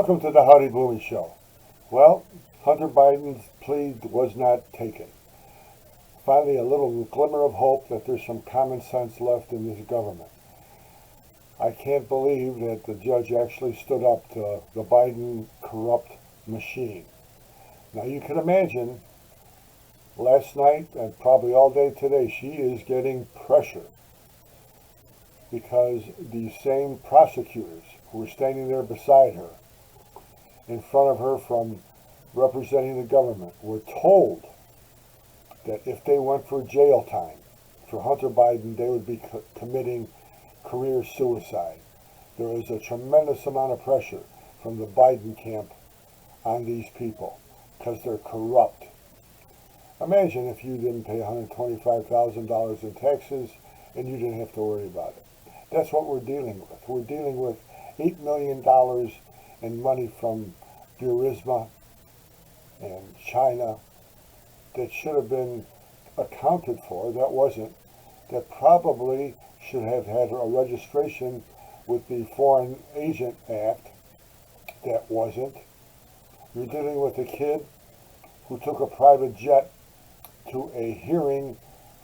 Welcome to the Howdy Boomy Show. Well, Hunter Biden's plea was not taken. Finally, a little glimmer of hope that there's some common sense left in this government. I can't believe that the judge actually stood up to the Biden corrupt machine. Now, you can imagine last night and probably all day today, she is getting pressure because these same prosecutors who were standing there beside her, in front of her from representing the government, were told that if they went for jail time for Hunter Biden, they would be committing career suicide. There is a tremendous amount of pressure from the Biden camp on these people because they're corrupt. Imagine if you didn't pay $125,000 in taxes and you didn't have to worry about it. That's what we're dealing with. We're dealing with $8 million in money from Burisma and China that should have been accounted for. That wasn't. That probably should have had a registration with the Foreign Agent Act. That wasn't. You're dealing with a kid who took a private jet to a hearing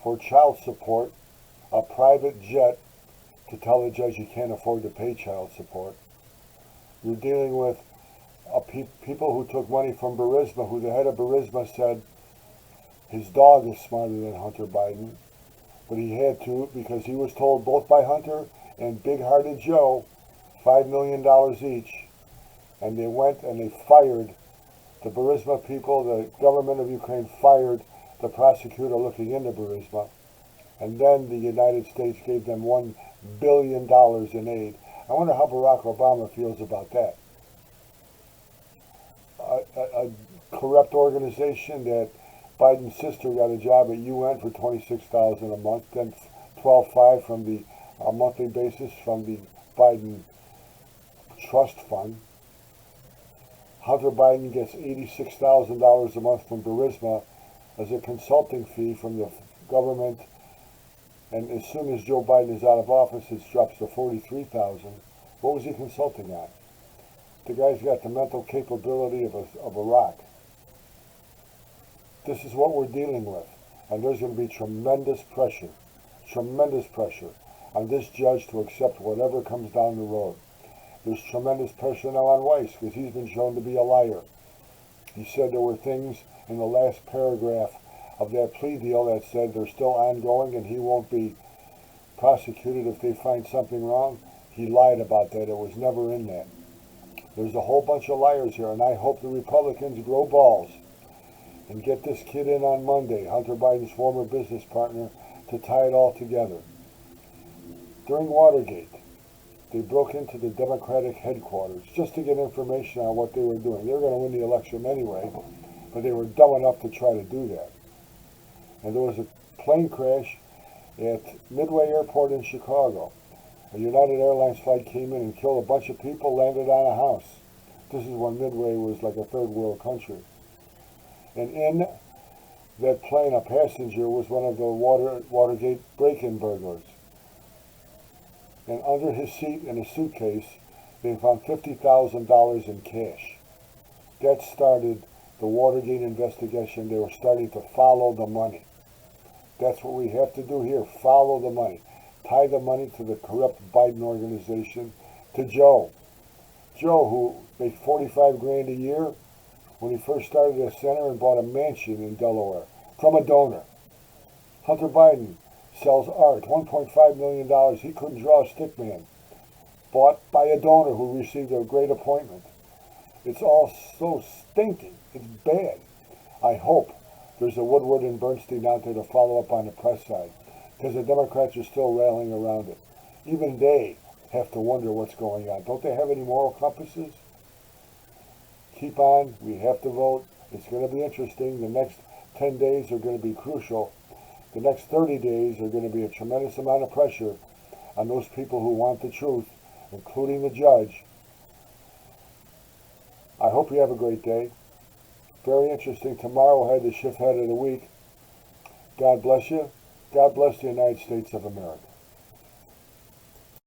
for child support, a private jet to tell the judge you can't afford to pay child support. You're dealing with people who took money from Burisma, who the head of Burisma said his dog is smarter than Hunter Biden, but he had to because he was told both by Hunter and Big-Hearted Joe $5 million each. And they went and they fired the Burisma people. The government of Ukraine fired the prosecutor looking into Burisma. And then the United States gave them $1 billion in aid. I wonder how Barack Obama feels about that. A corrupt organization that Biden's sister got a job at UN for $26,000 a month, then $12,500 from the monthly basis from the Biden Trust Fund. Hunter Biden gets $86,000 a month from Burisma as a consulting fee from the government, and as soon as Joe Biden is out of office, it drops to $43,000. What was he consulting on? The guy's got the mental capability of a rock. This is what we're dealing with, and there's going to be tremendous pressure on this judge to accept whatever comes down the road. There's tremendous pressure now on Weiss because he's been shown to be a liar. He said there were things in the last paragraph of that plea deal that said they're still ongoing and he won't be prosecuted if they find something wrong. He lied about that. It was never in that. There's a whole bunch of liars here, and I hope the Republicans grow balls and get this kid in on Monday, Hunter Biden's former business partner, to tie it all together. During Watergate, they broke into the Democratic headquarters just to get information on what they were doing. They were going to win the election anyway, but they were dumb enough to try to do that. And there was a plane crash at Midway Airport in Chicago. A United Airlines flight came in and killed a bunch of people, landed on a house. This is when Midway was like a third world country. And in that plane, a passenger was one of the Watergate break-in burglars. And under his seat in a suitcase, they found $50,000 in cash. That started the Watergate investigation. They were starting to follow the money. That's what we have to do here, follow the money. Tie the money to the corrupt Biden organization, to Joe. Joe, who made $45,000 a year when he first started as senator and bought a mansion in Delaware from a donor. Hunter Biden sells art, $1.5 million. He couldn't draw a stick man. Bought by a donor who received a great appointment. It's all so stinking. It's bad. I hope there's a Woodward and Bernstein out there to follow up on the press side, because the Democrats are still rallying around it. Even they have to wonder what's going on. Don't they have any moral compasses? Keep on. We have to vote. It's going to be interesting. The next 10 days are going to be crucial. The next 30 days are going to be a tremendous amount of pressure on those people who want the truth, including the judge. I hope you have a great day. Very interesting. Tomorrow we'll have the shift head of the week. God bless you. God bless the United States of America.